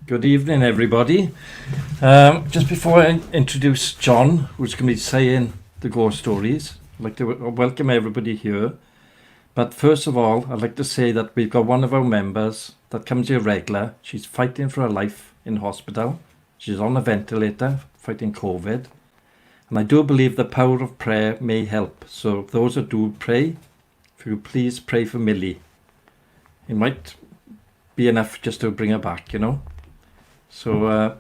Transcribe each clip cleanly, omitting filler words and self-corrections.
Good evening, everybody. Just before I introduce John, who's going to be saying the ghost stories, I'd like to welcome everybody here. But first of all, I'd like to say that we've got one of our members that comes here regular. She's fighting for her life in hospital. She's on a ventilator, fighting COVID. And I do believe the power of prayer may help. So those that do pray, if you please pray for Millie. It might be enough just to bring her back, you know. So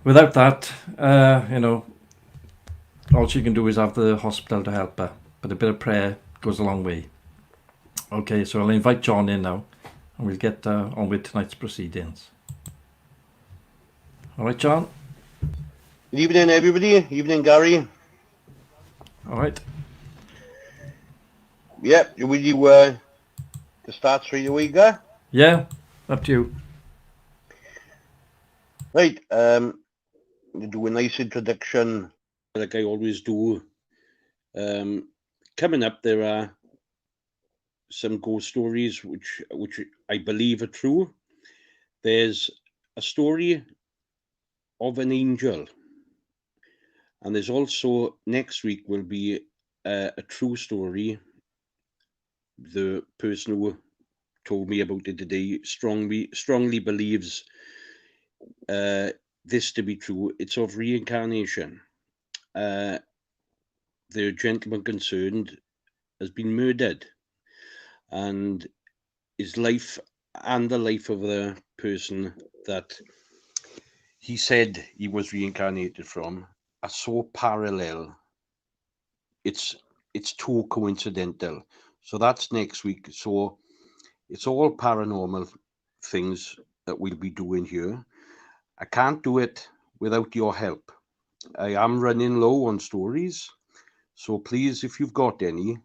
without that, all she can do is have the hospital to help her. But a bit of prayer goes a long way. Okay, so I'll invite John in now, and we'll get on with tonight's proceedings. All right, John? Good evening, everybody. Evening, Gary. All right. Yep, will you to start straight away, guy? Yeah, up to you. Right, do a nice introduction like I always do. Coming up, there are some ghost stories which I believe are true. There's a story of an angel, and there's also next week will be a true story. The person who told me about it today strongly believes this to be true. It's of reincarnation. The gentleman concerned has been murdered, and his life and the life of the person that he said he was reincarnated from are so parallel. It's too coincidental. So that's next week. So it's all paranormal things that we'll be doing here. I can't do it without your help. I am running low on stories. So please, if you've got any,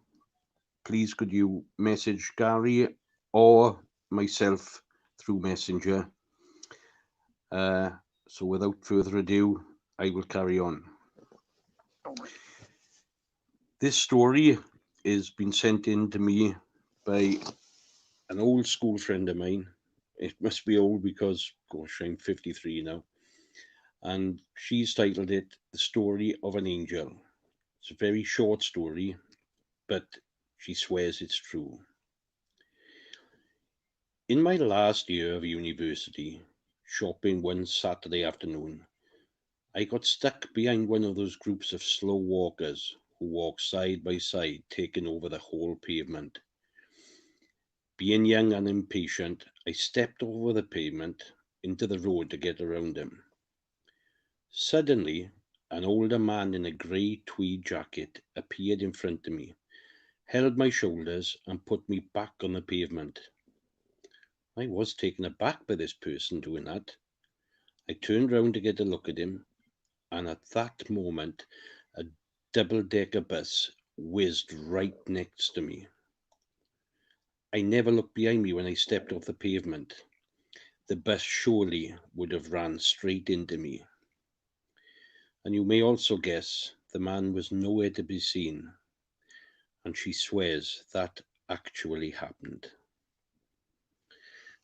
please could you message Gary or myself through Messenger. So without further ado, I will carry on. This story is been sent in to me by an old school friend of mine. It must be old because, gosh, I'm 53 now. And she's titled it The Story of an Angel. It's a very short story, but she swears it's true. In my last year of university, shopping one Saturday afternoon, I got stuck behind one of those groups of slow walkers who walk side by side, taking over the whole pavement. Being young and impatient, I stepped over the pavement into the road to get around them. Suddenly, an older man in a grey tweed jacket appeared in front of me, held my shoulders and put me back on the pavement. I was taken aback by this person doing that. I turned round to get a look at him, and at that moment, a double-decker bus whizzed right next to me. I never looked behind me when I stepped off the pavement. The bus surely would have ran straight into me. And you may also guess the man was nowhere to be seen, and she swears that actually happened.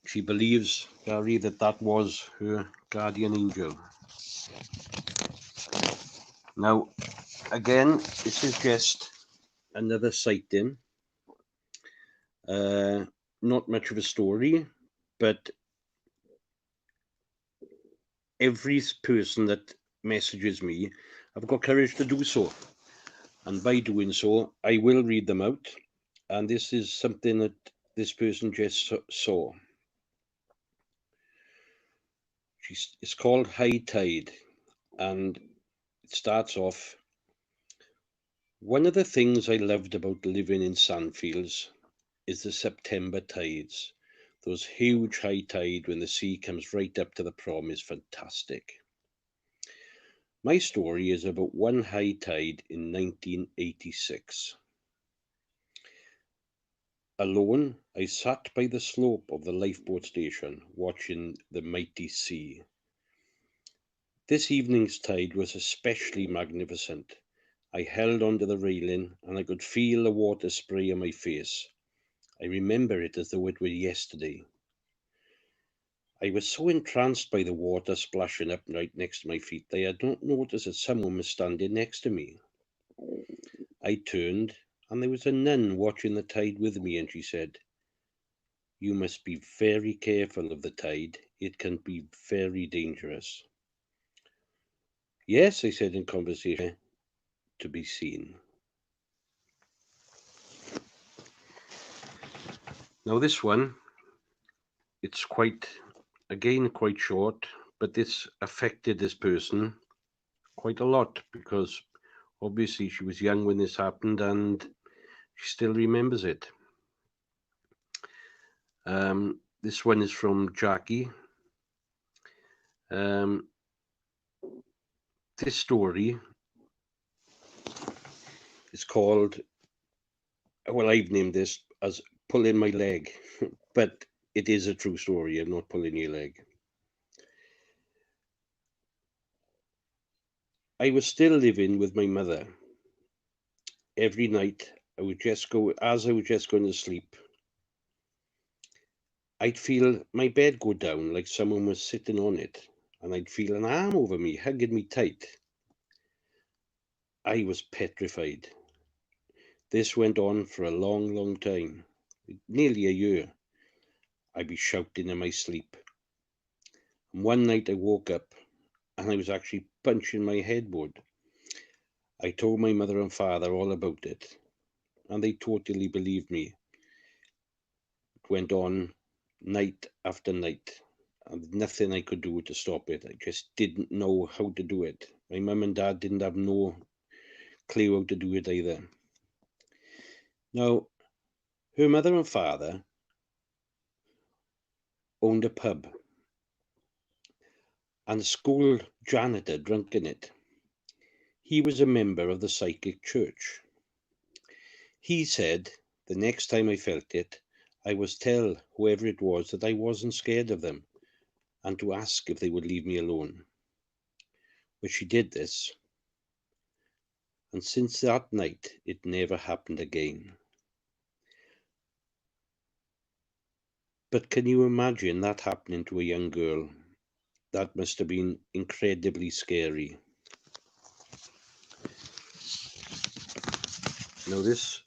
She believes, Gary, that was her guardian angel. Now, again, this is just another sighting. Not much of a story, but every person that messages me, I've got courage to do so. And by doing so, I will read them out. And this is something that this person just saw. It's called High Tide, and it starts off, one of the things I loved about living in Sandfields is the September tides. Those huge high tide when the sea comes right up to the prom is fantastic. My story is about one high tide in 1986. Alone, I sat by the slope of the lifeboat station, watching the mighty sea. This evening's tide was especially magnificent. I held onto the railing and I could feel the water spray on my face. I remember it as though it were yesterday. I was so entranced by the water splashing up right next to my feet that I had not noticed that someone was standing next to me. I turned, and there was a nun watching the tide with me, and she said, "You must be very careful of the tide. It can be very dangerous." "Yes," I said in conversation, "to be seen." Now this one, it's quite short, but this affected this person quite a lot because obviously she was young when this happened and she still remembers it. This one is from Jackie. This story is called, well, I've named this as Pulling My Leg, but it is a true story. I'm not pulling your leg. I was still living with my mother. Every night, I was just going to sleep, I'd feel my bed go down like someone was sitting on it, and I'd feel an arm over me, hugging me tight. I was petrified. This went on for a long, long time, nearly a year. I'd be shouting in my sleep. And one night I woke up and I was actually punching my headboard. I told my mother and father all about it, and they totally believed me. It went on night after night, and nothing I could do to stop it. I just didn't know how to do it. My mum and dad didn't have no clue how to do it either. Now, her mother and father owned a pub, and the school janitor drunk in it. He was a member of the psychic church. He said the next time I felt it, I was tell whoever it was that I wasn't scared of them and to ask if they would leave me alone. But she did this, and since that night it never happened again. But can you imagine that happening to a young girl? That must have been incredibly scary. Now this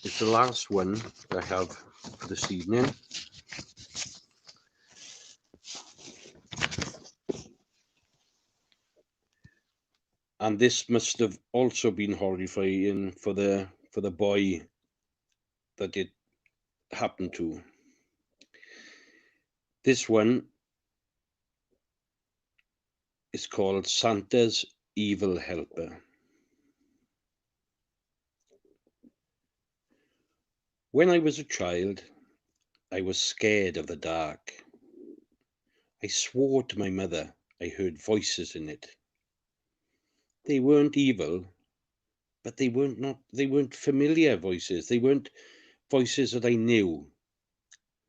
is the last one I have for this evening. And this must have also been horrifying for the boy that it happened to. This one is called Santa's Evil Helper. When I was a child, I was scared of the dark. I swore to my mother I heard voices in it. They weren't evil, but they weren't familiar voices. They weren't voices that I knew,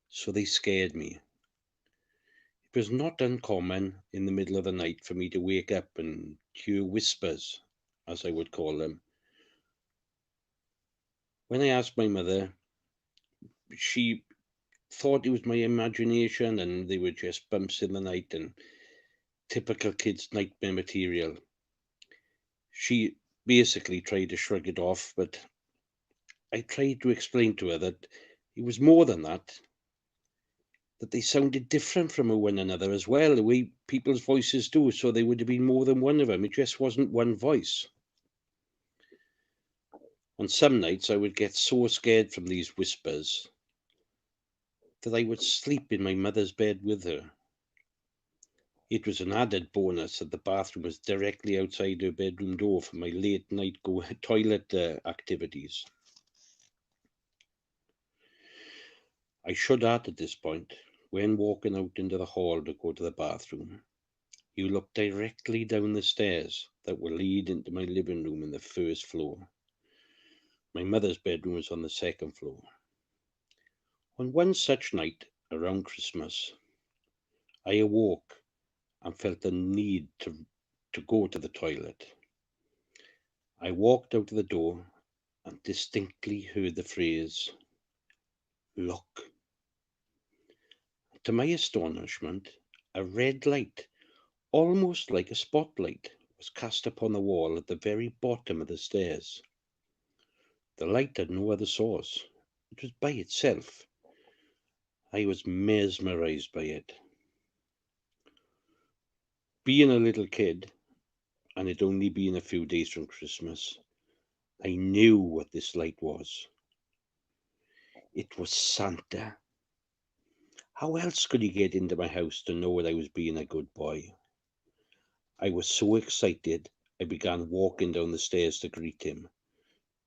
so they scared me. It was not uncommon in the middle of the night for me to wake up and hear whispers, as I would call them. When I asked my mother, she thought it was my imagination and they were just bumps in the night and typical kids' nightmare material. She basically tried to shrug it off, but I tried to explain to her that it was more than that they sounded different from one another as well, the way people's voices do, so there would have been more than one of them. It just wasn't one voice. On some nights I would get so scared from these whispers that I would sleep in my mother's bed with her. It was an added bonus that the bathroom was directly outside her bedroom door for my late night toilet activities. I should add at this point, when walking out into the hall to go to the bathroom, you look directly down the stairs that will lead into my living room in the first floor. My mother's bedroom was on the second floor. On one such night around Christmas, I awoke and felt the need to go to the toilet. I walked out of the door and distinctly heard the phrase, "look." To my astonishment, a red light, almost like a spotlight, was cast upon the wall at the very bottom of the stairs. The light had no other source. It was by itself. I was mesmerized by it. Being a little kid, and it only been a few days from Christmas, I knew what this light was. It was Santa. How else could he get into my house to know that I was being a good boy? I was so excited, I began walking down the stairs to greet him,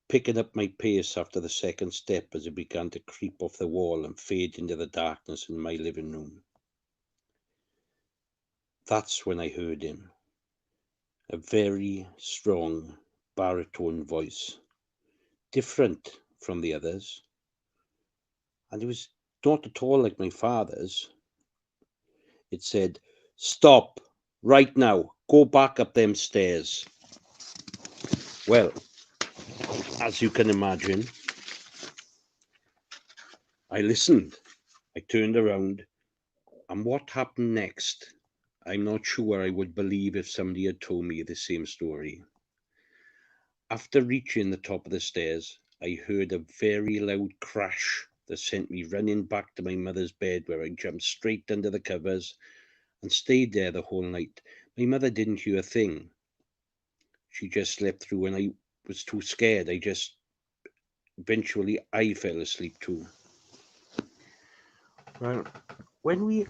picking up my pace after the second step as it began to creep off the wall and fade into the darkness in my living room. That's when I heard him. A very strong baritone voice, different from the others. And it was not at all like my father's. It said, "Stop, right now, go back up them stairs." Well, as you can imagine, I listened. I turned around, and what happened next, I'm not sure I would believe if somebody had told me the same story. After reaching the top of the stairs, I heard a very loud crash that sent me running back to my mother's bed, where I jumped straight under the covers and stayed there the whole night. My mother didn't hear a thing. She just slept through, and I was too scared. Eventually I fell asleep too. Well, when we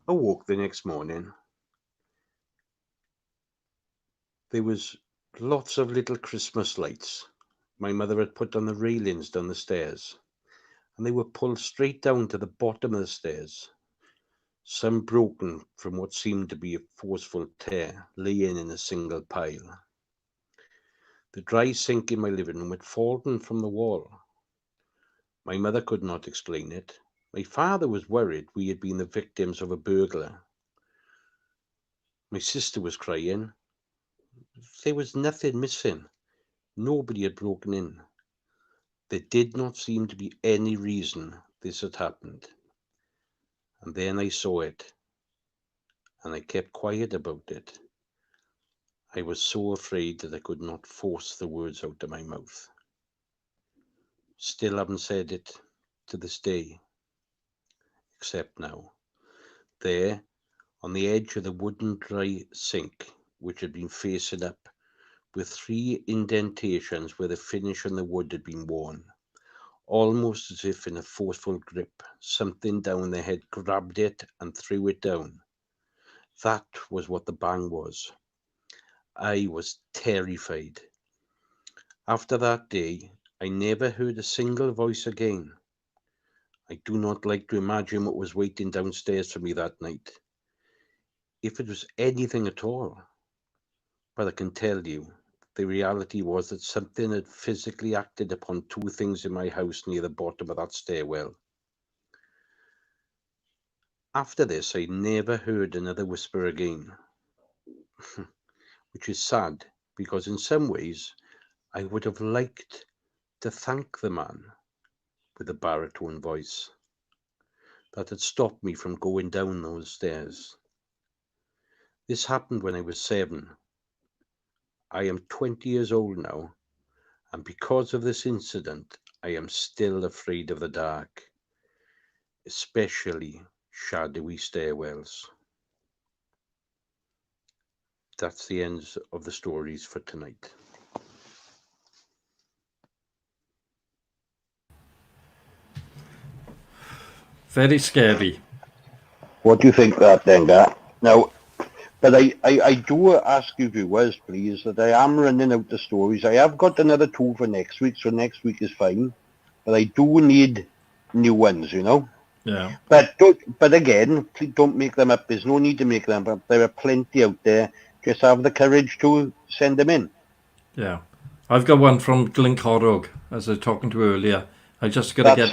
awoke the next morning, there was lots of little Christmas lights my mother had put on the railings down the stairs, and they were pulled straight down to the bottom of the stairs, some broken from what seemed to be a forceful tear, laying in a single pile. The dry sink in my living room had fallen from the wall. My mother could not explain it. My father was worried we had been the victims of a burglar. My sister was crying. There was nothing missing. Nobody had broken in. There did not seem to be any reason this had happened. And then I saw it, and I kept quiet about it. I was so afraid that I could not force the words out of my mouth. Still haven't said it to this day, except now. There, on the edge of the wooden dry sink, which had been facing up, with 3 indentations where the finish on the wood had been worn, almost as if in a forceful grip, something down the head grabbed it and threw it down. That was what the bang was. I was terrified. After that day, I never heard a single voice again. I do not like to imagine what was waiting downstairs for me that night, if it was anything at all. But I can tell you, the reality was that something had physically acted upon 2 things in my house near the bottom of that stairwell. After this, I never heard another whisper again, which is sad, because in some ways, I would have liked to thank the man with the baritone voice that had stopped me from going down those stairs. This happened when I was 7. I am 20 years old now, and because of this incident, I am still afraid of the dark, especially shadowy stairwells. That's the end of the stories for tonight. Very scary. What do you think of that then, Gar? Now, but I do ask you viewers, please, that I am running out of stories. I have got another 2 for next week, so next week is fine. But I do need new ones, you know. Yeah. But again, please don't make them up. There's no need to make them up. There are plenty out there. Just have the courage to send them in. Yeah. I've got one from Glencorrog, as I was talking to earlier. I just got to get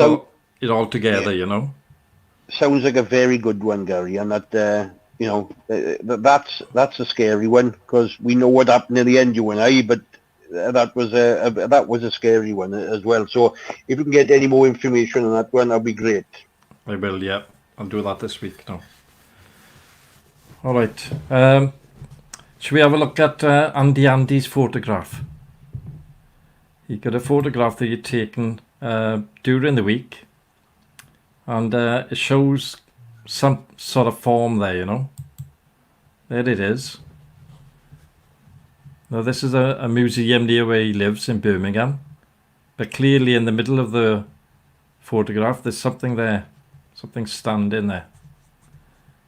it all together, you know. Sounds like a very good one, Gary, and that you know that's a scary one, because we know what happened in the end, you and I, but that was a scary one as well. So if you can get any more information on that one, that'd be great. I will, yeah. I'll do that this week now. All right. Should we have a look at Andy's photograph? He got a photograph that he'd taken during the week, and it shows some sort of form there, you know. There it is. Now this is a museum near where he lives in Birmingham, but clearly in the middle of the photograph there's something there, something standing there,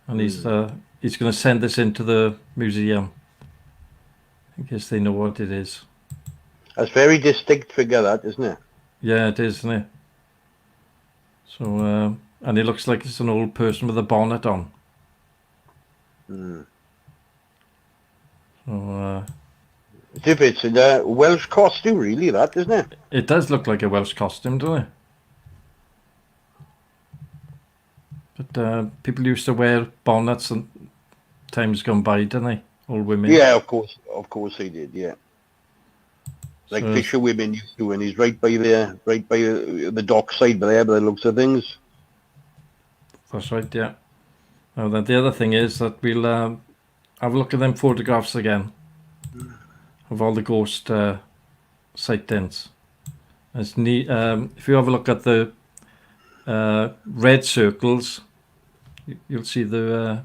and he's going to send this into the museum. I guess they know what it is. That's a very distinct figure, that, isn't it? Yeah, it is, isn't it? So, and it looks like it's an old person with a bonnet on. So, as if it's in a Welsh costume, really, that, isn't it? It does look like a Welsh costume, doesn't it? But people used to wear bonnets and times gone by, didn't they? Old women. Yeah, of course they did. Yeah, like So- fisher women used to, and he's right by the dockside there, by the looks of things. That's right, yeah. Now, then the other thing is that we'll have a look at them photographs again of all the ghost sightings. It's neat. If you have a look at the red circles, you'll see the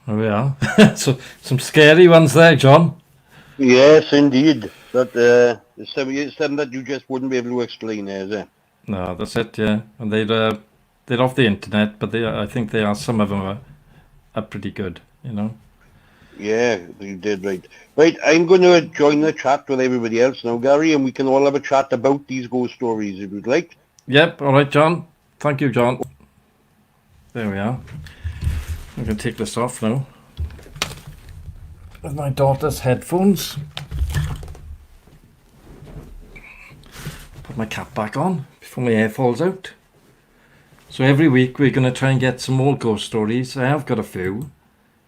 there we are. So some scary ones there, John. Yes, indeed. That it's something that you just wouldn't be able to explain, is it? No, that's it, yeah. And they're off the internet, but I think they are. Some of them are pretty good, you know. Yeah, you did right. Right, I'm going to join the chat with everybody else now, Gary, and we can all have a chat about these ghost stories if you'd like. Yep. All right, John. Thank you, John. There we are. I'm going to take this off now. with my daughter's headphones. Put my cap back on before my hair falls out. So every week we're going to try and get some more ghost stories. I have got a few,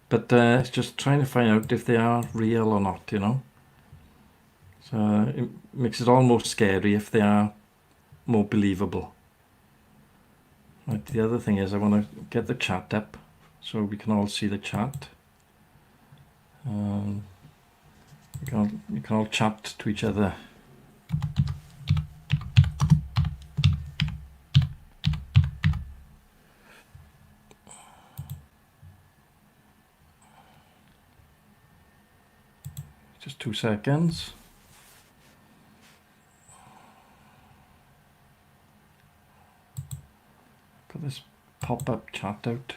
but it's just trying to find out if they are real or not, you know. So it makes it almost scary if they are more believable. Right, the other thing is I want to get the chat up so we can all see the chat. You can all chat to each other. Just 2 seconds. Put this pop-up chat out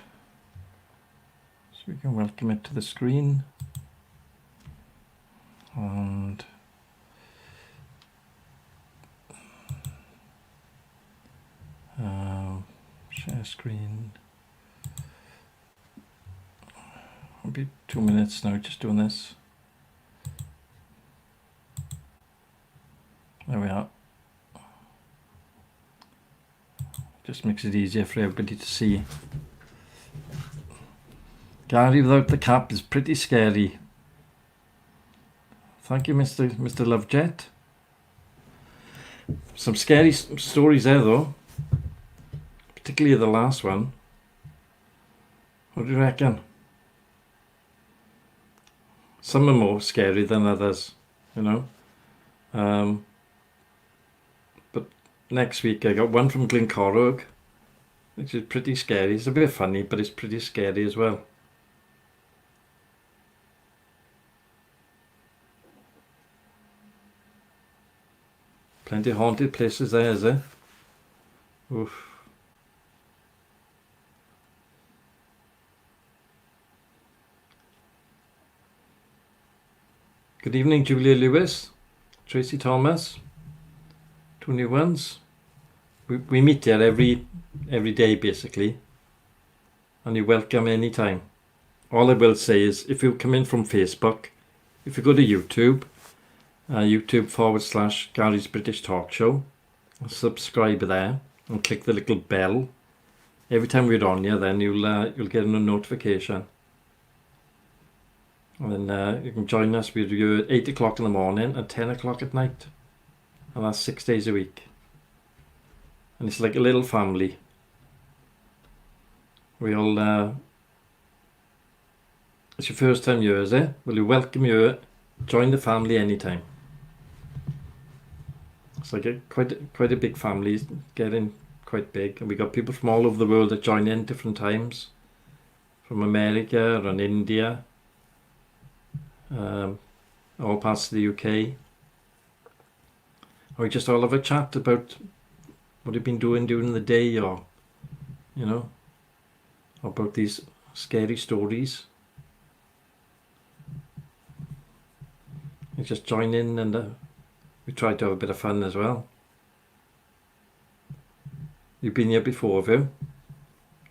so we can welcome it to the screen. And share screen. It'll be 2 minutes now just doing this. There we are. Just makes it easier for everybody to see. Gary without the cap is pretty scary. Thank you, Mr. Lovejet. Some scary stories there, though. Particularly the last one. What do you reckon? Some are more scary than others, you know. But next week I got one from Glencorrog, which is pretty scary. It's a bit funny, but it's pretty scary as well. Plenty of haunted places there, is there? Oof. Good evening, Julia Lewis, Tracy Thomas, 2 new ones. We meet here every day basically, and you're welcome anytime. All I will say is if you come in from Facebook, if you go to YouTube, YouTube/Gary's British Talk Show, subscribe there and click the little bell. Every time we're on here, then you'll get a notification. And then you can join us. We do at 8 o'clock in the morning and 10 o'clock at night. And that's 6 days a week. And it's like a little family. We all... it's your first time here, is it? Well, we welcome you. Join the family anytime. It's like quite a big family. It's getting quite big. And we got people from all over the world that join in different times. From America and India. All parts of the UK. And we just all have a chat about what you've been doing during the day, or you know, about these scary stories. You just join in, and we try to have a bit of fun as well. You've been here before, have you,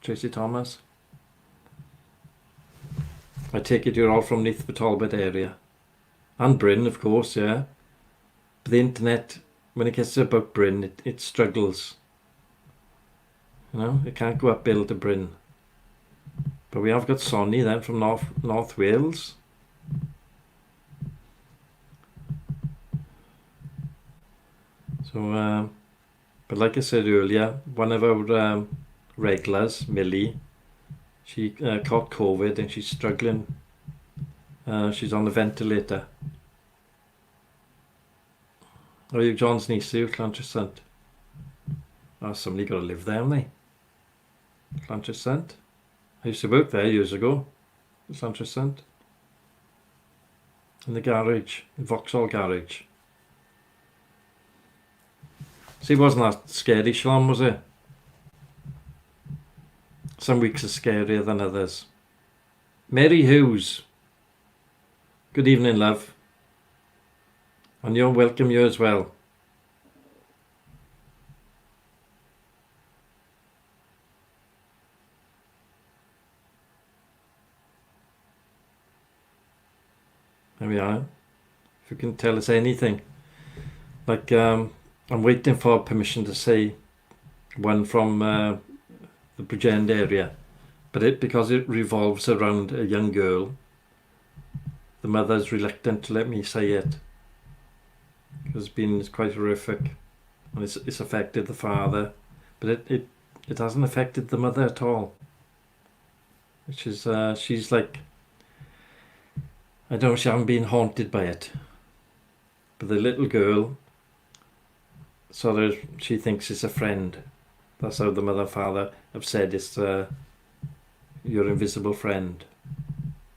Tracy Thomas? I take it you're all from Neath Talbot area. And Bryn, of course, yeah. But the internet, when it gets to about Bryn, it struggles. You know, it can't go uphill to Bryn. But we have got Sonny then from North Wales. So, but like I said earlier, one of our regulars, Millie, she caught COVID and she's struggling. She's on the ventilator. Are you John's niece? Are you Llantrisant? Oh, somebody got to live there, haven't they? Llantrisant. I used to work there years ago. Llantrisant. In the garage, the Vauxhall garage. See, wasn't that scary, Shalom, was it? Some weeks are scarier than others. Mary Hughes. Good evening, love. And you're welcome here as well. There we are. If you can tell us anything. Like, I'm waiting for permission to say one from the Bridgend area. But because it revolves around a young girl, the mother's reluctant to let me say it. Because it's quite horrific. And it's affected the father. But it hasn't affected the mother at all. Which is, she's like, I don't know, she hasn't been haunted by it. But the little girl, sort of, she thinks it's a friend. That's how the mother and father have said it's your invisible friend.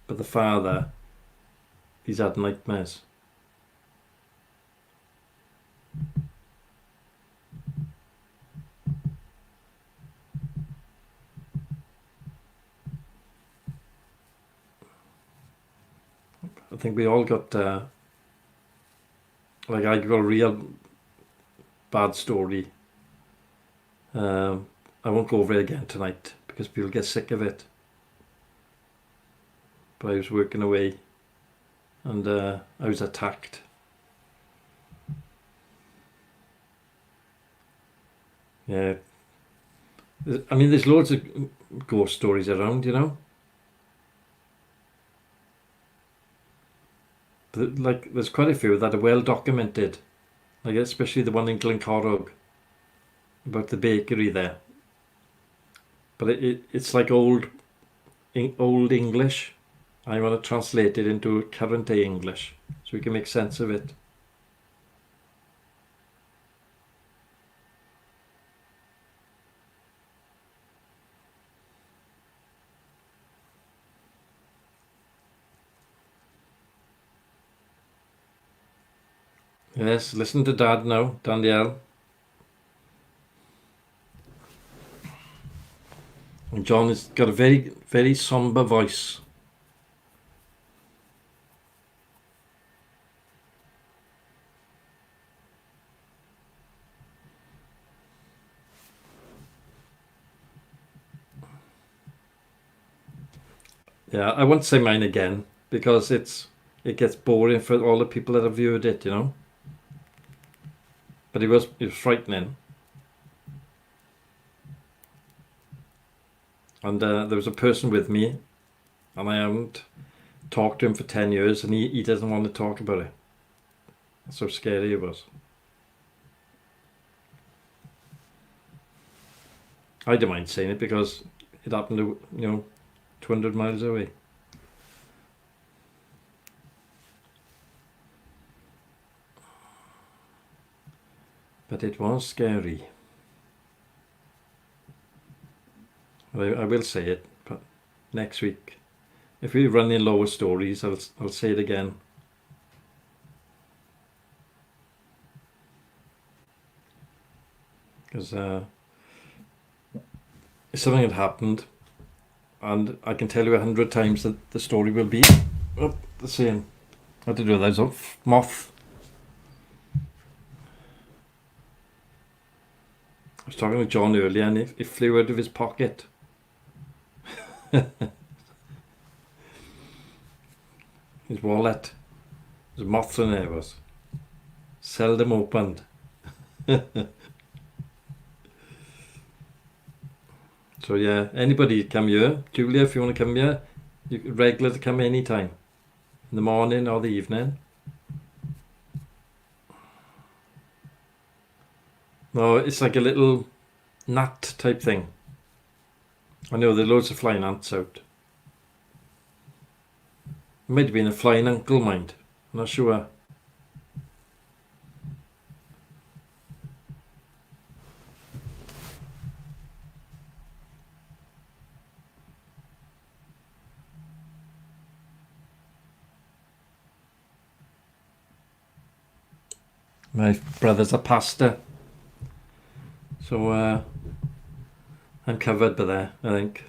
But the father, he's had nightmares. I think we all got, like I got a real bad story. I won't go over it again tonight because people get sick of it. But I was working away and I was attacked. Yeah. I mean, there's loads of ghost stories around, you know. But like, there's quite a few that are well documented. Like, especially the one in Glencorrog about the bakery there. But it's like old English. I want to translate it into current day English so we can make sense of it. Yes, listen to Dad now, Danielle. And John has got a very, very somber voice. Yeah, I won't say mine again because it gets boring for all the people that have viewed it, you know. But it was frightening. And there was a person with me, and I haven't talked to him for 10 years, and he doesn't want to talk about it. That's how scary it was. I don't mind saying it because it happened to, 200 miles away. But it was scary. I will say it, but next week, if we run in lower stories, I'll say it again. Because if something had happened, and I can tell you 100 times that the story will be the same. What to do? There's a moth. I was talking to John earlier, and it flew out of his pocket. His wallet. There's moths in there. Was seldom opened. So yeah, anybody come here. Julia, if you want to come here, you're regular to come anytime. In the morning or the evening. No, it's like a little gnat type thing. I know there are loads of flying ants out. It might have been a flying uncle, mind. I'm not sure. My brother's a pastor. So I'm covered by there, I think.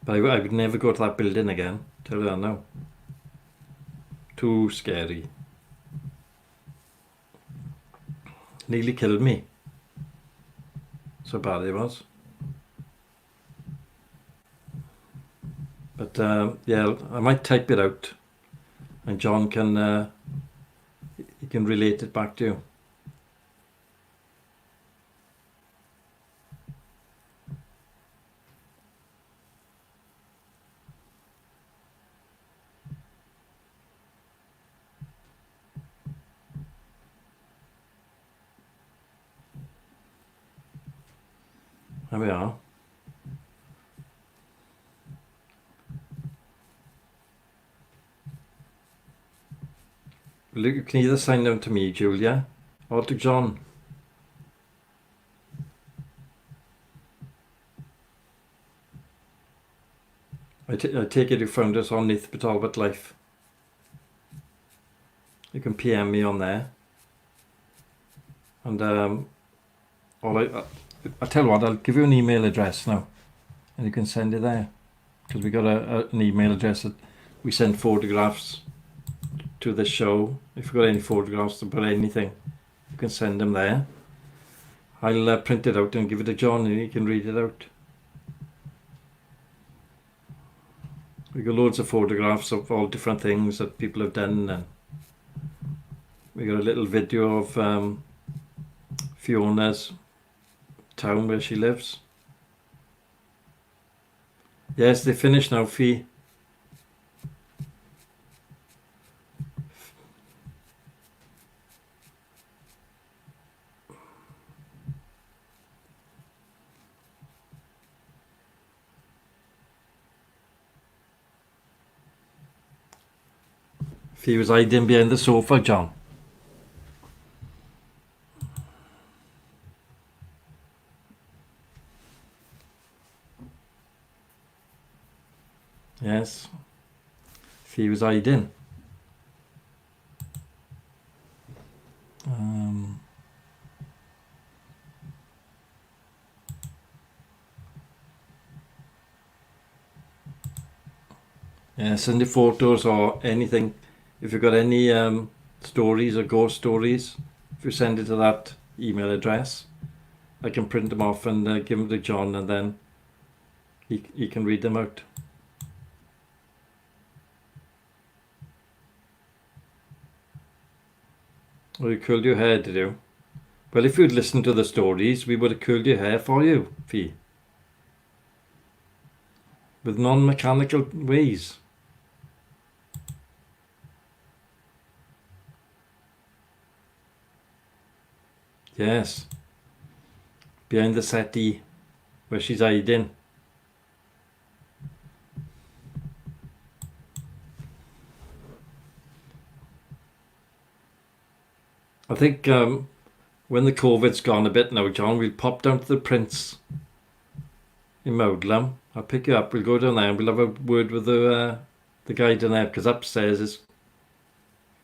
But I would never go to that building again. Tell you that now. Too scary. Nearly killed me. So bad it was. But yeah, I might type it out, and John can he can relate it back to you. There we are. Look, you can either send them to me, Julia, or to John. I take it you found us on Neath Talbot Life. You can PM me on there. And I tell you what, I'll give you an email address now, and you can send it there, because we got an email address that we send photographs to the show. If you've got any photographs about anything, you can send them there. I'll print it out and give it to John, and he can read it out. We got loads of photographs of all different things that people have done, and we got a little video of Fiona's town where she lives. Yes, they finished now, Fee. Fee was hiding behind the sofa, John. Yes, Fee was hiding. Yeah, send the photos or anything. If you've got any stories or ghost stories, if you send it to that email address, I can print them off and give them to John, and then he can read them out. Oh, you curled your hair, did you? Well, if you'd listened to the stories, we would have curled your hair for you, Fee. With non-mechanical ways. Yes. Behind the settee, where she's hiding. I think when the COVID's gone a bit now, John, we'll pop down to the Prince in Mowdlam. I'll pick you up. We'll go down there and we'll have a word with the guy down there, because upstairs is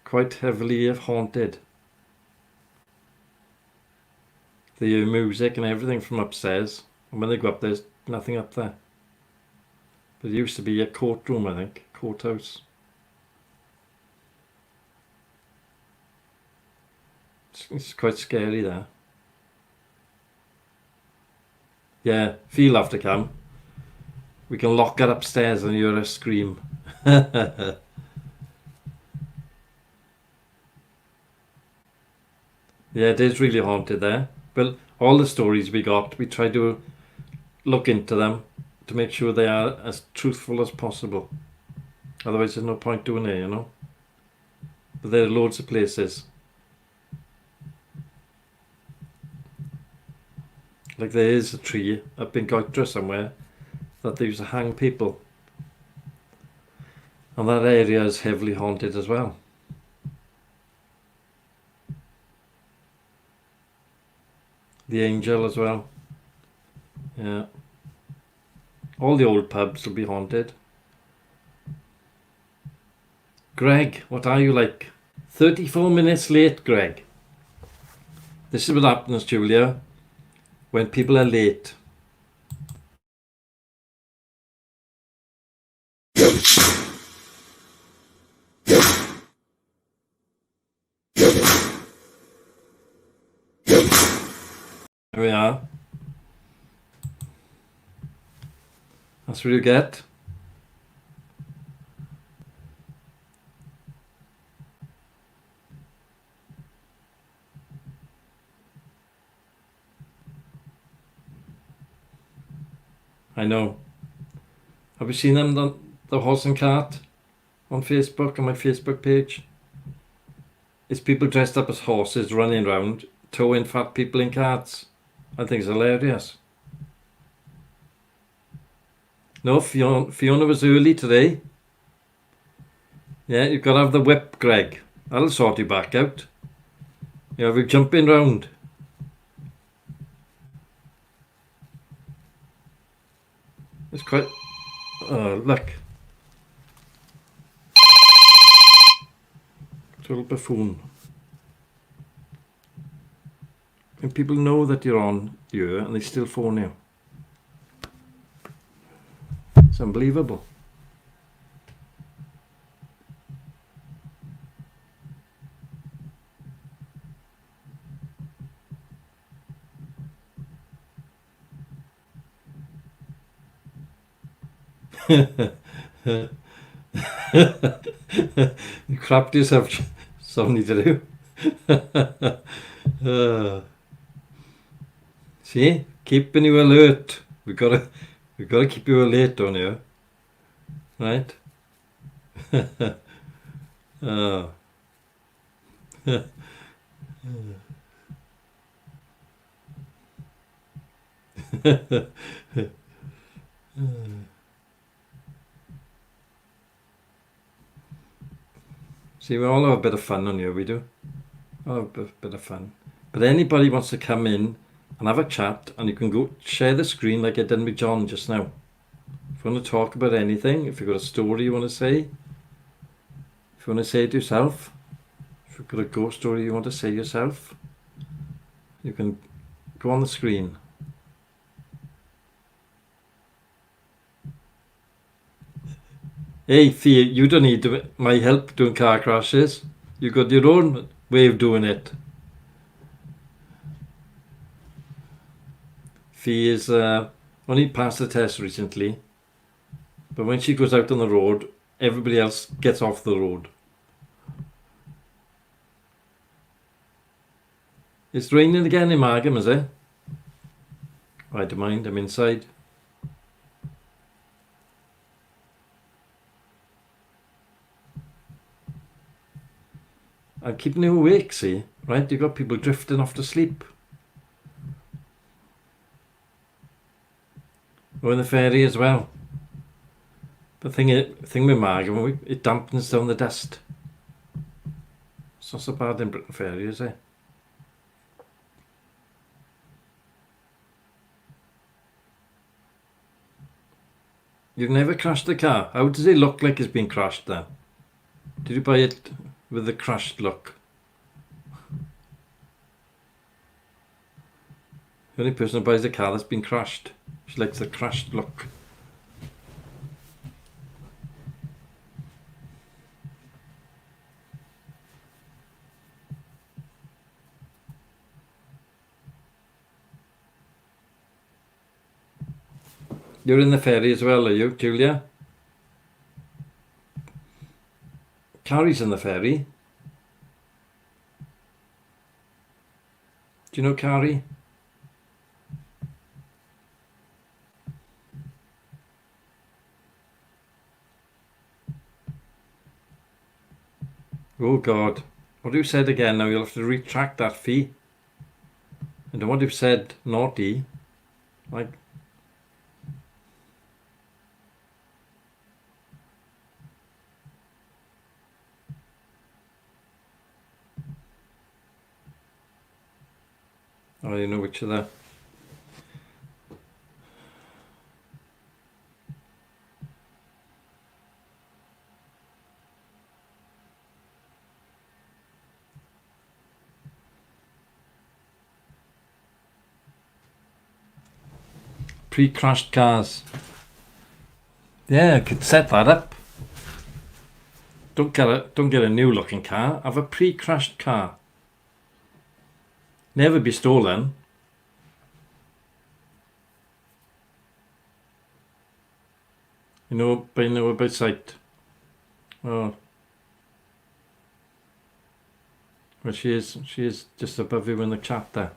quite heavily haunted. They hear music and everything from upstairs, and when they go up, there's nothing up there. But it used to be a courtroom, I think, courthouse. It's quite scary there. Yeah, feel have to come. We can lock her upstairs and hear her scream. Yeah, it is really haunted there. Well, all the stories we got, we try to look into them to make sure they are as truthful as possible. Otherwise, there's no point doing it, you know. But there are loads of places. Like there is a tree up in Goitre somewhere that they used to hang people. And that area is heavily haunted as well. The Angel as well. Yeah. All the old pubs will be haunted. Greg, what are you like? 34 minutes late, Greg. This is what happens, Julia, when people are late. There we are. That's what you get. I know. Have you seen them, the horse and cart on Facebook, on my Facebook page? It's people dressed up as horses running around, towing fat people in carts. I think it's hilarious. No, Fiona was early today. Yeah, you've got to have the whip, Greg. That'll sort you back out. You have you jumping round. It's quite... Oh, look. Total buffoon. And people know that you're on here and they still phone you. It's unbelievable. You crapped yourself, something to do. See, keeping you alert. We gotta keep you alert on you, right? Oh. See, we all have a bit of fun on here, we do. All have a bit of fun. But anybody wants to come in and have a chat, and you can go share the screen like I did with John just now. If you want to talk about anything, if you've got a story you want to say, if you want to say it yourself, if you've got a ghost story you want to say yourself, you can go on the screen. Hey, Thea, you don't need my help doing car crashes. You got your own way of doing it. Fee is only passed the test recently, but when she goes out on the road, everybody else gets off the road. It's raining again in Margam, is it? I don't mind, I'm inside. I'm keeping you awake, see? Right, you've got people drifting off to sleep. Or in the ferry as well. The thing with Margam, it dampens down the dust. It's not so bad in Britain Ferry, is it? You've never crashed a car. How does it look like it's been crashed then? Did you buy it with the crashed look? The only person who buys a car that's been crashed, she likes the crashed look. You're in the ferry as well, are you, Julia? Carrie's in the ferry. Do you know Carrie? Oh God, what you said again now, you'll have to retract that fee. And what you've said, naughty, like... Oh, you know which of that. Pre-crashed cars. Yeah, I could set that up. Don't get a new looking car. Have a pre-crashed car. Never be stolen. You know about sight. Oh. Well, she is just above you in the chat there.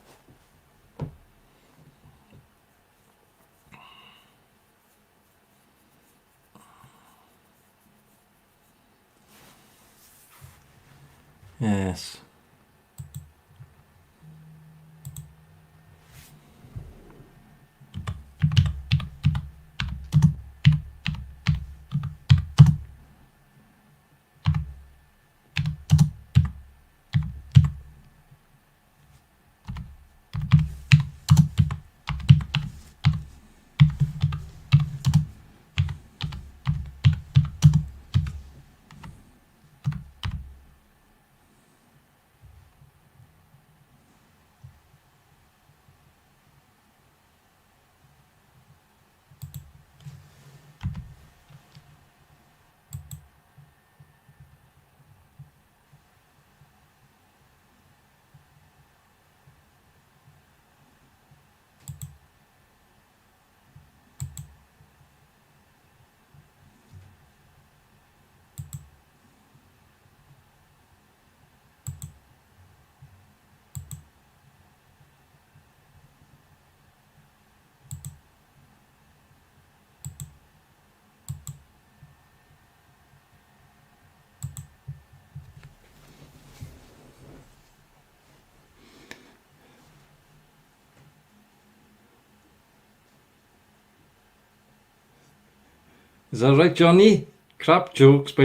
Yes. Is that right, Johnny? Crap jokes by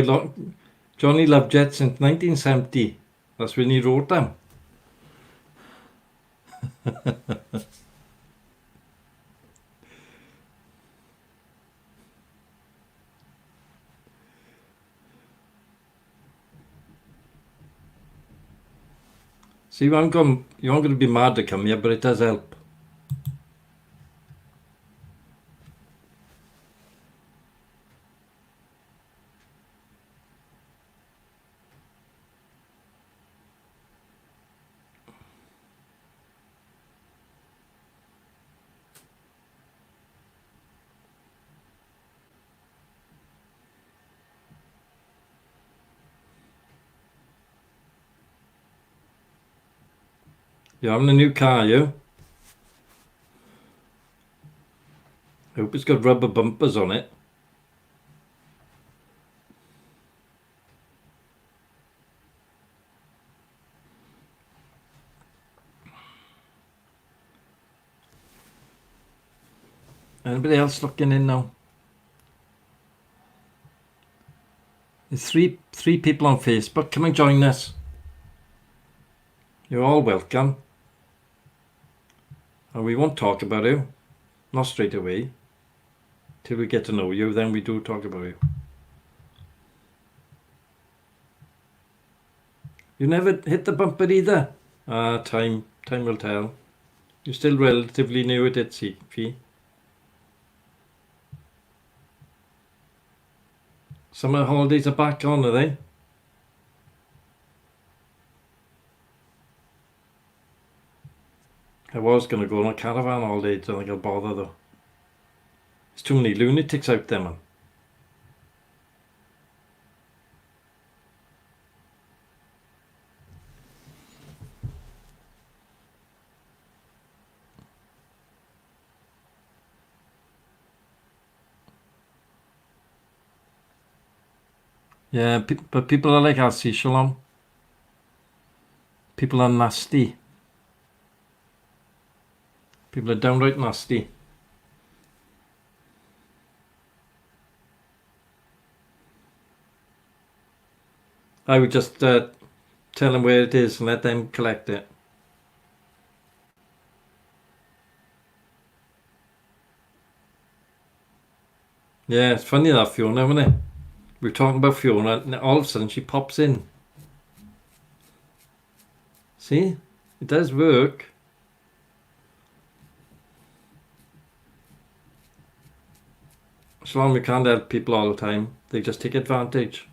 Johnny Lovejet since 1970. That's when he wrote them. See, you aren't going to be mad to come here, but it does help. You're having a new car, you? I hope it's got rubber bumpers on it. Anybody else looking in now? There's three people on Facebook. Come and join us. You're all welcome. And we won't talk about you. Not straight away. Till we get to know you, then we do talk about you. You never hit the bumper either? Time will tell. You're still relatively new at it, Fee. Summer holidays are back on, are they? I was going to go on a caravan all day, don't think I'll bother though. There's too many lunatics out there, man. Yeah, but people are like Alcy Shalom. People are nasty. People are downright nasty. I would just tell them where it is and let them collect it. Yeah, it's funny that Fiona, isn't it? We're talking about Fiona and all of a sudden she pops in. See? It does work. Shalom, we can't help people all the time. They just take advantage.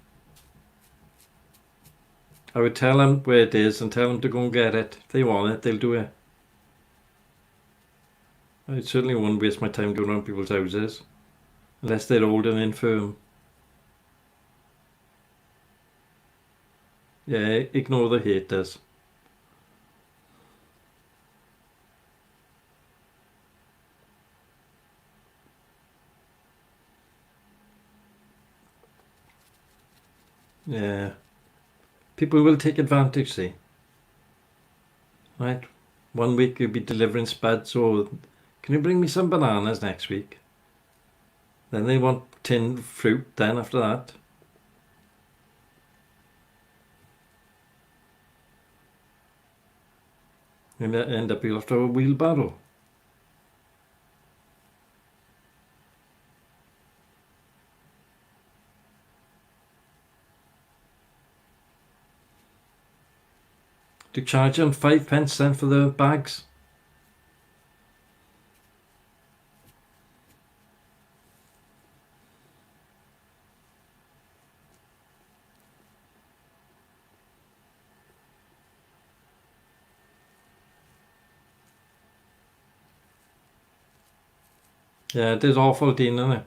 I would tell them where it is and tell them to go and get it. If they want it, they'll do it. I certainly wouldn't waste my time going around people's houses. Unless they're old and infirm. Yeah, ignore the haters. Yeah. People will take advantage, see. Right? 1 week you'll be delivering spuds, or can you bring me some bananas next week? Then they want tinned fruit then after that. And end up you'll have to have a wheelbarrow. To charge them 5 pence then for the bags. Yeah, it is awful, Dean, isn't it?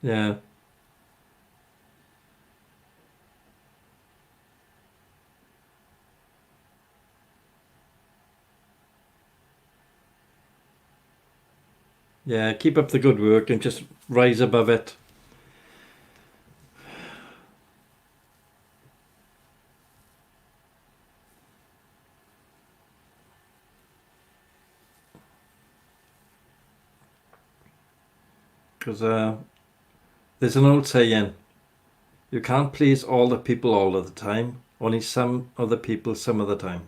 Yeah. Yeah, keep up the good work and just rise above it. Because there's an old saying, you can't please all the people all of the time, only some of the people some of the time.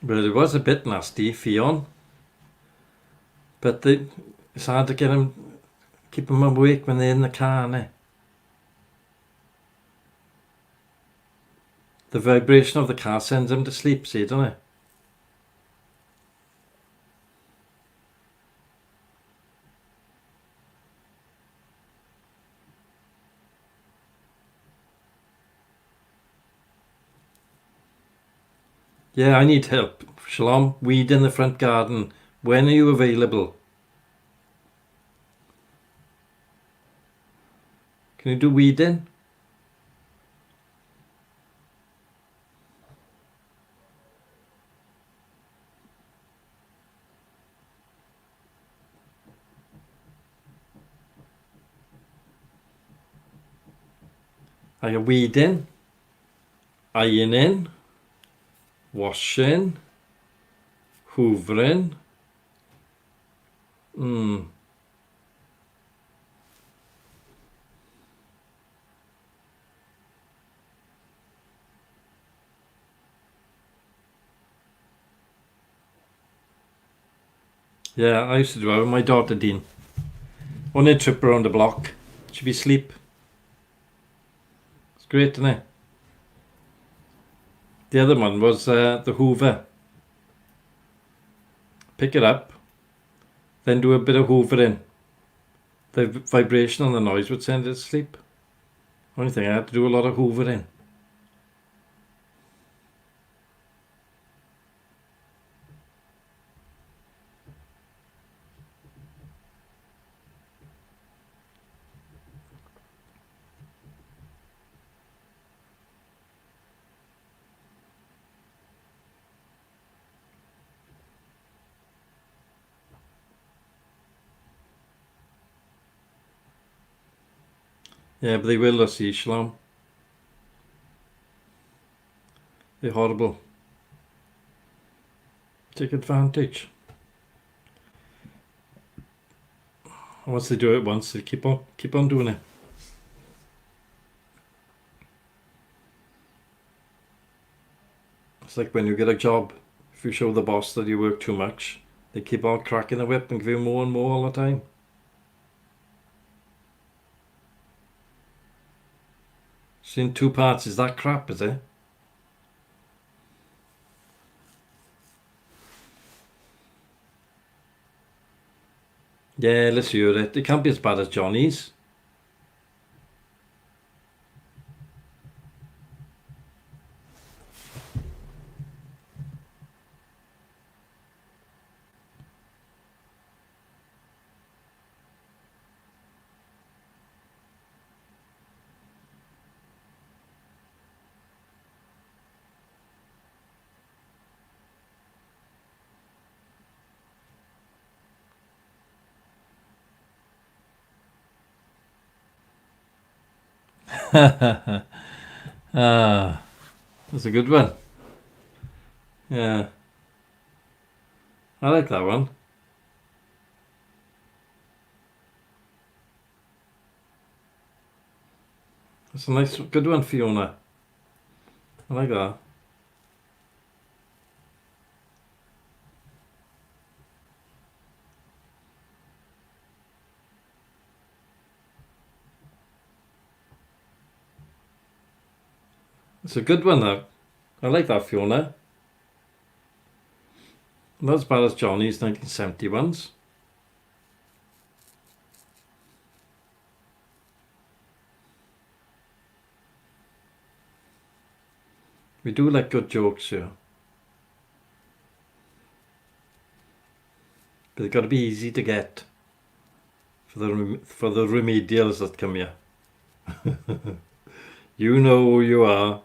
Well, it was a bit nasty, Fionn, but it's hard to keep them awake when they're in the car, innit? The vibration of the car sends them to sleep, see, doesn't it? Yeah, I need help. Shalom, weed in the front garden. When are you available? Can you do weeding? Are you weeding? Ironing? Washing? Hoovering? Yeah, I used to do it with my daughter Dean. On a trip around the block, she'd be asleep. It's great, isn't it? The other one was the Hoover. Pick it up, then do a bit of hoovering. The vibration and the noise would send it to sleep. Only thing, I had to do a lot of hoovering. Yeah, but they will see Shalom. They're horrible. Take advantage. Once they do it once, they keep on doing it. It's like when you get a job, if you show the boss that you work too much, they keep on cracking the whip and give you more and more all the time. Seen 2 parts, is that crap, is it? Yeah, let's hear it. It can't be as bad as Johnny's. Ah, that's a good one. Yeah, I like that one. That's a nice, good one, Fiona. I like that. It's a good one, though. I like that, Fiona. Not as bad as Johnny's 1971s. We do like good jokes here. But they've got to be easy to get for the remedials that come here. You know who you are.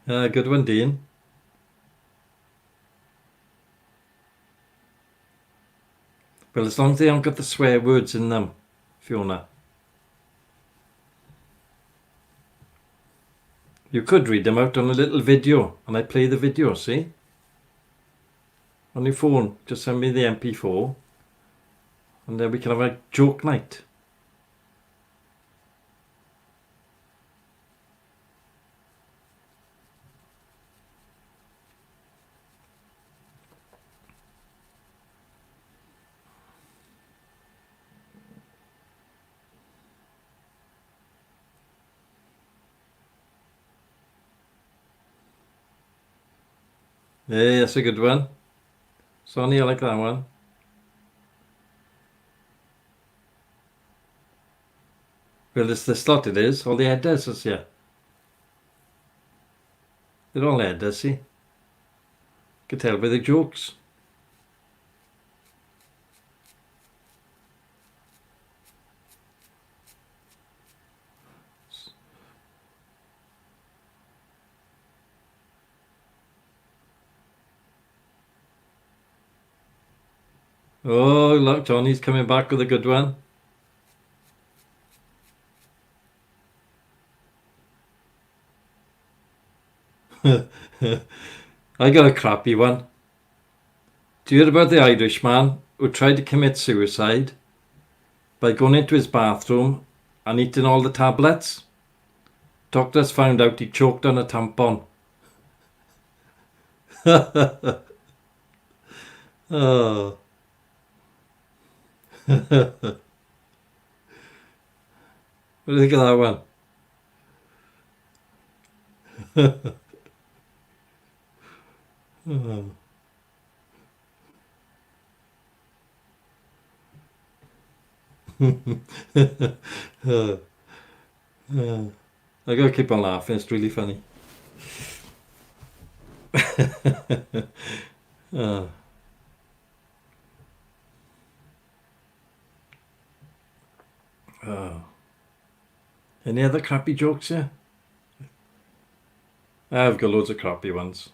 Good one, Dean. Well, as long as they haven't got the swear words in them, Fiona. You could read them out on a little video, and I play the video, see? On your phone, just send me the MP4, and then we can have a joke night. Yeah, that's a good one. Sonny, I like that one. Well, it's the slot it is. All the headers is here. They're all headers, see? You can tell by the jokes. Oh, look, Johnny's coming back with a good one. I got a crappy one. Do you hear about the Irishman who tried to commit suicide by going into his bathroom and eating all the tablets? Doctors found out he choked on a tampon. Oh. What do you think of that one? Oh. I gotta keep on laughing, it's really funny. Oh. Oh. Any other crappy jokes here? I've got loads of crappy ones.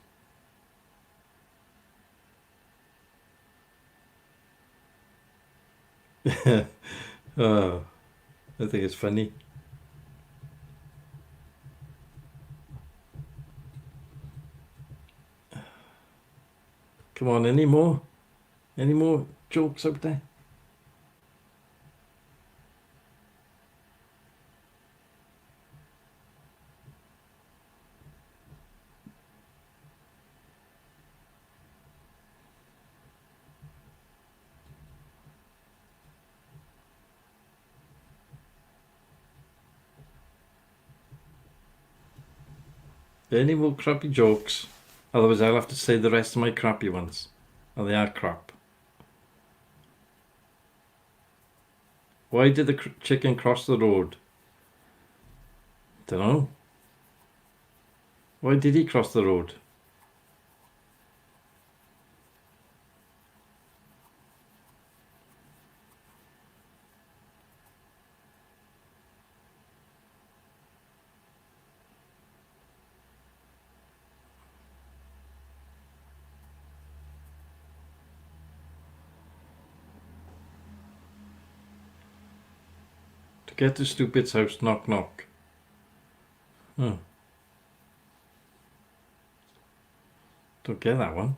Oh, I think it's funny. Come on, any more? Any more jokes out there? Any more crappy jokes? Otherwise I'll have to say the rest of my crappy ones. And they are crap. Why did the chicken cross the road? Don't know. Why did he cross the road? get to stupid's house, knock knock. Oh. Don't get that one.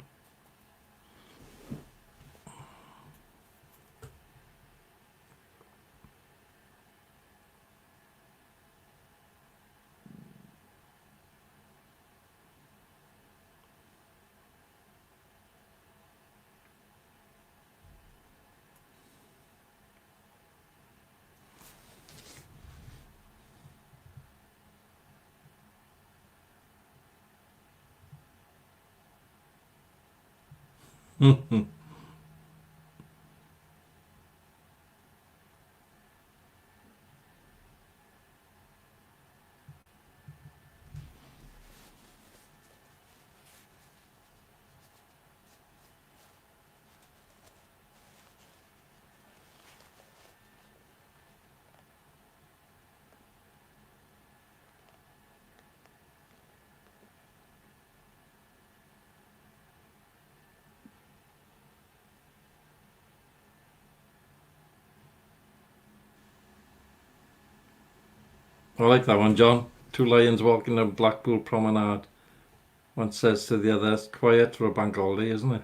I like that one, John. Two lions walking down Blackpool Promenade. One says to the other, it's quiet for a bank holiday, isn't it?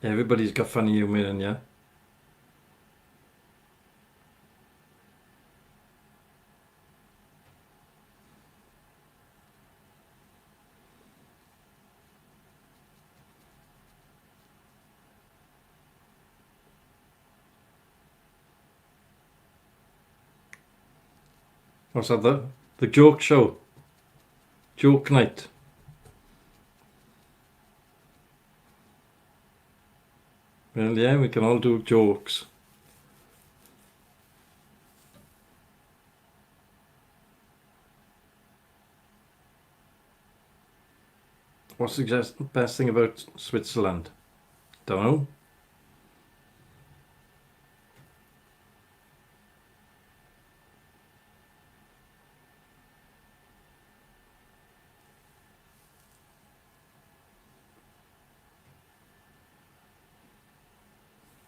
Everybody's got funny humour in you. What's that? The joke show. Joke night. Well, yeah, we can all do jokes. What's the best thing about Switzerland? Don't know.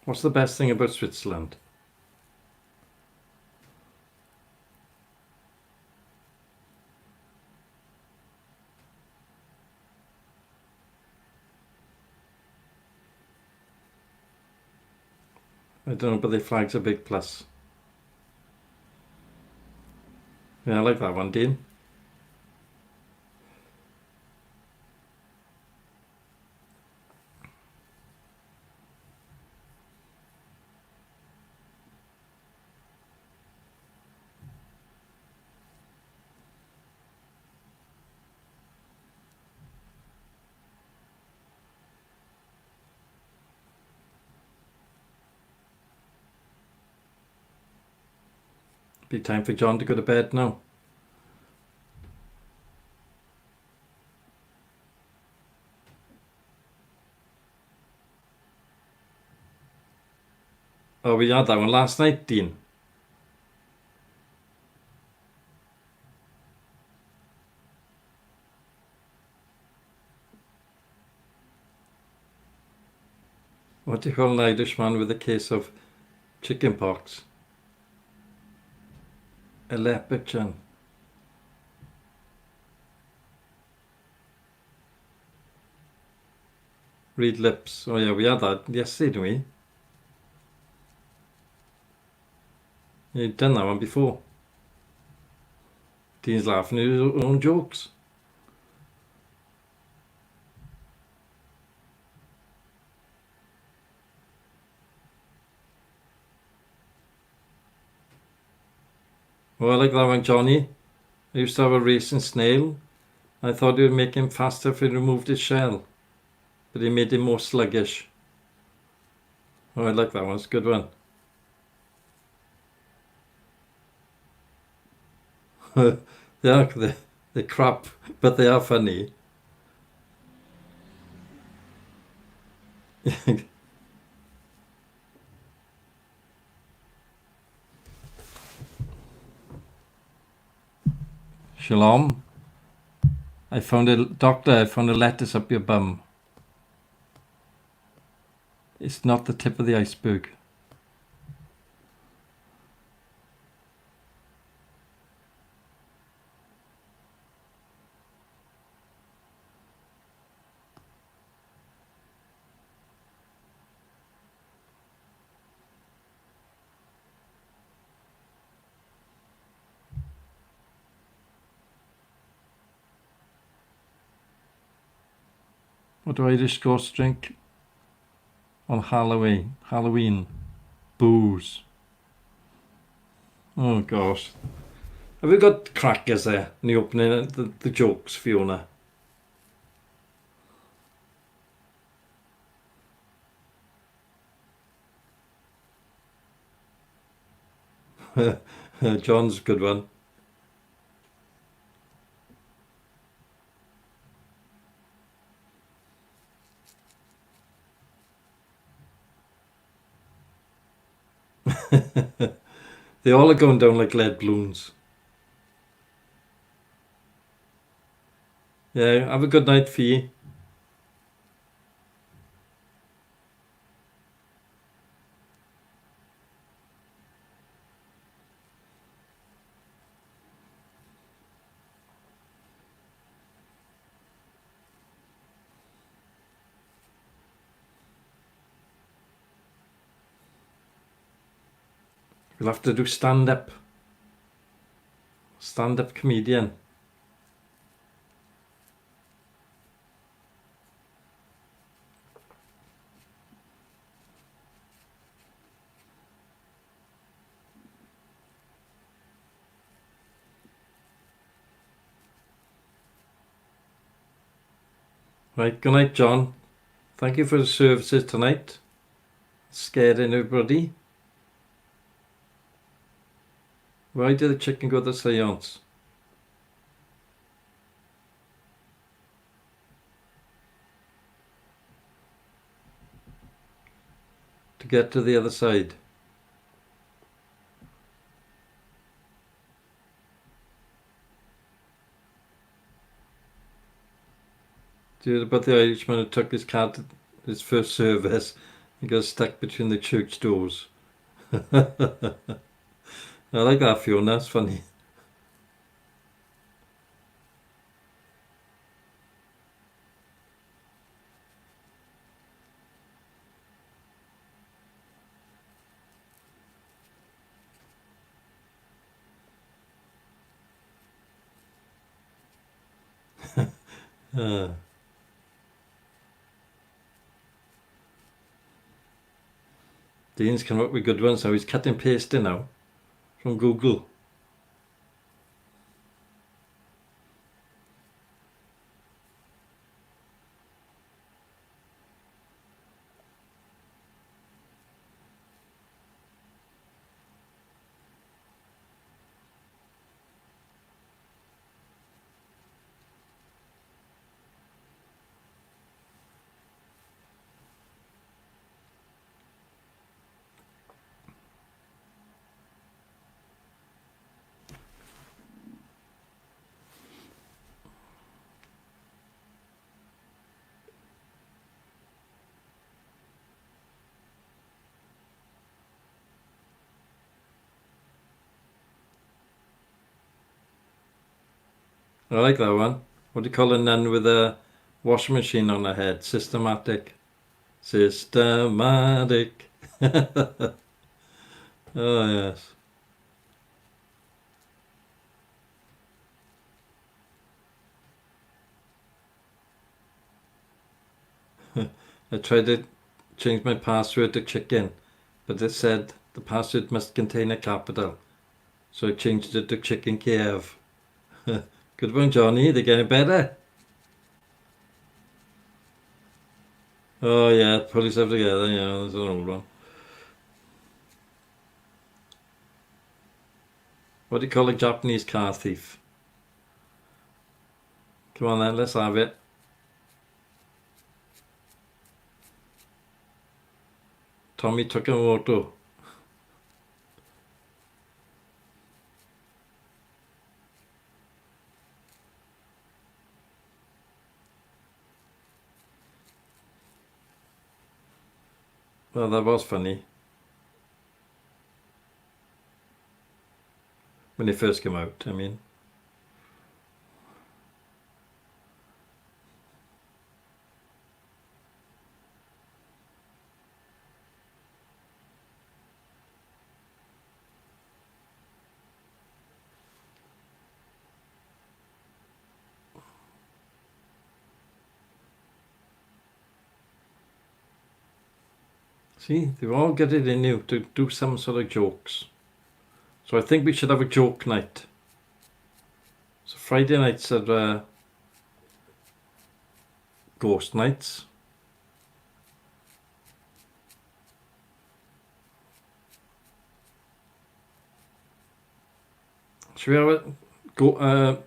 What's the best thing about Switzerland? I don't know, but the flag's a big plus. Yeah, I like that one, Dean. Be time for John to go to bed now. Oh, we had that one last night, Dean. What do you call an Irishman with a case of chicken pox? A leprechaun. Read lips. Oh yeah, we had that yesterday, didn't we? You'd done that one before. Dean's laughing at his own jokes. Oh, I like that one, Johnny. I used to have a racing snail. I thought it would make him faster if he removed his shell, but it made him more sluggish. Oh, I like that one. It's a good one. They're crap, but they are funny. Shalom. I found a lettuce up your bum. It's not the tip of the iceberg. What do Irish ghosts drink on Halloween? Booze. Oh gosh. Have we got crackers there in the opening? The jokes, Fiona. John's a good one. They all are going down like lead balloons. Yeah, have a good night, Fee. We'll have to do stand-up. Stand-up comedian. Right, good night, John. Thank you for the services tonight. Scaring everybody. Why did the chicken go to the seance? To get to the other side. Do you hear about the Irishman who took his cat to his first service and got stuck between the church doors? I like that, Fiona. That's funny. Dean's come up with good ones, so he's cut and pasting now from Google. I like that one. What do you call a nun with a washing machine on her head? Systematic. Systematic. Oh, yes. I tried to change my password to chicken, but it said the password must contain a capital. So I changed it to Chicken Kiev. Good one, Johnny. They're getting better. Oh, yeah. Pull yourself together. Yeah, that's an old one. What do you call a Japanese car thief? Come on then, let's have it. Tommy Tukamoto. Well, that was funny. When it first came out, I mean. See, they've all got it in you to do some sort of jokes. So I think we should have a joke night. So Friday nights are ghost nights. Should we have a go?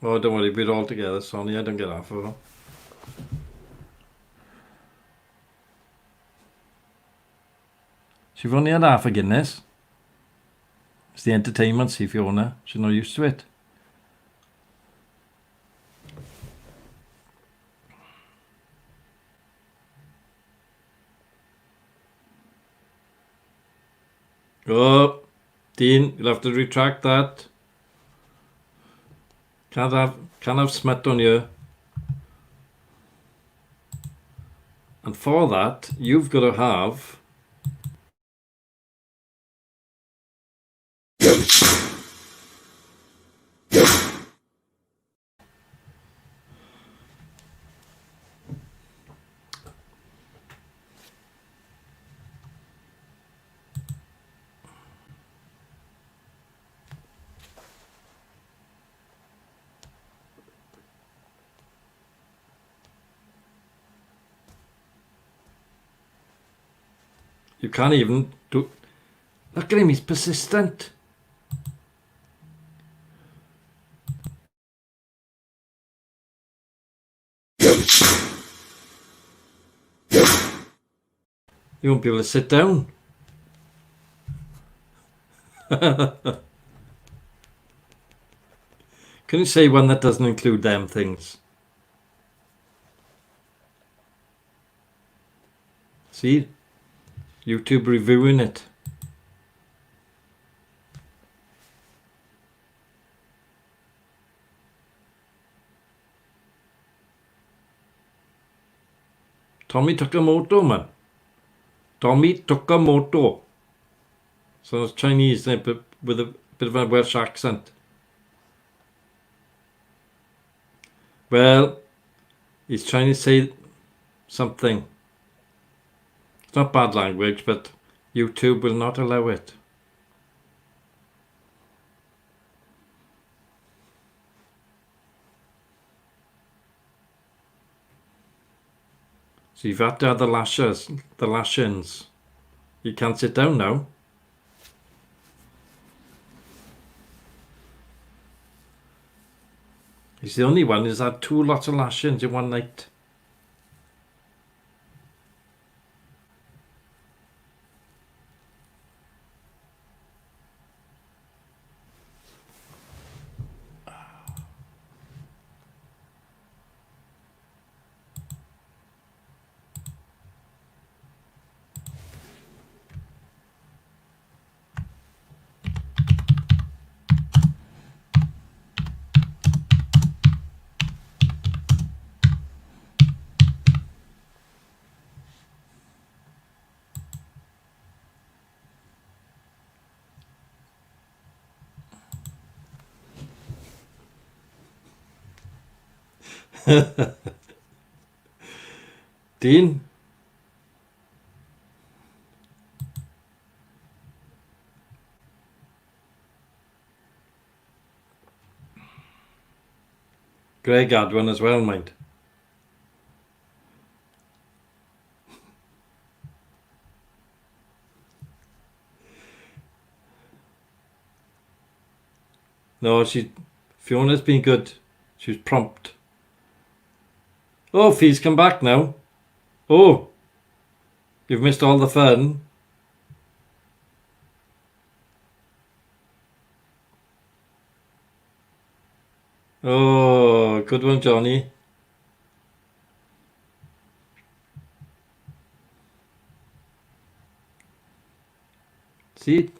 Oh, don't worry, we're all together, Sonny. I don't get half of them. She've only had half a Guinness. It's the entertainment, see Fiona. She's not used to it. Oh, Dean, you'll have to retract that. Can't have smut on you. And for that, you've got to have you can't even do. Look at him, he's persistent. You won't be able to sit down. Can you say one that doesn't include them things? See? YouTube reviewing it. Tommy took a moto, man. Tommy took a moto. So it's Chinese, but with a bit of a Welsh accent. Well, he's trying to say something. It's not bad language, but YouTube will not allow it. So you've had to have the lashings. You can't sit down now. He's the only one who's had 2 lots of lashings in one night. Dean? Greg had one as well, mind. No, Fiona's been good. She was prompt. Oh, Fee's come back now. Oh, you've missed all the fun. Oh, good one, Johnny. See,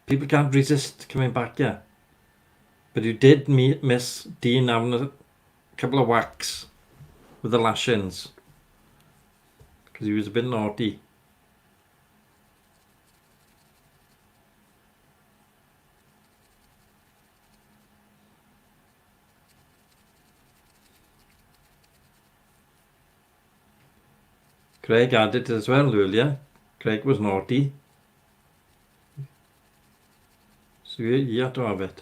people can't resist coming back here. But you did miss Dean having a couple of whacks with the lashings. Because he was a bit naughty. Craig had it as well earlier. Craig was naughty. So you had to have it.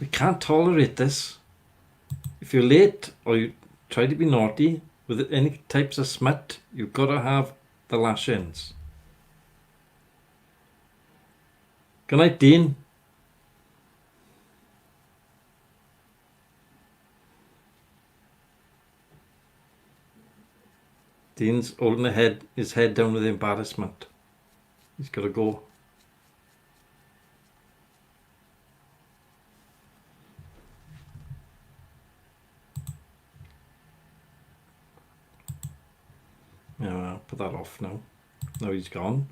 We can't tolerate this. If you're late or you try to be naughty with any types of smut, you've got to have the lashings. Good night, Dean. Dean's holding his head down with embarrassment. He's got to go. Yeah, I'll put that off now. Now he's gone.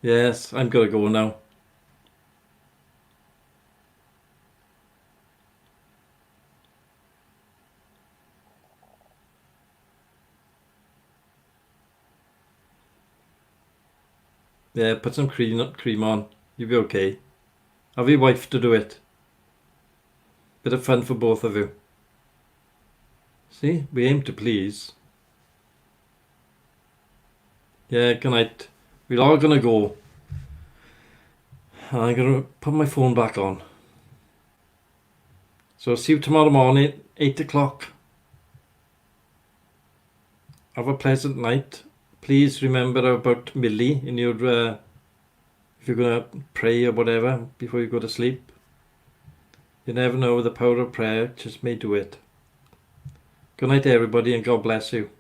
Yes, I'm gonna go now. Yeah, put some cream on. You'll be okay. Have your wife to do it. Bit of fun for both of you. See, we aim to please. Yeah, good night. We're all gonna go. I'm gonna put my phone back on. So see you tomorrow morning, 8 o'clock. Have a pleasant night. Please remember about Millie in your, if you're gonna pray or whatever before you go to sleep. You never know, the power of prayer just may do it. Good night everybody and God bless you.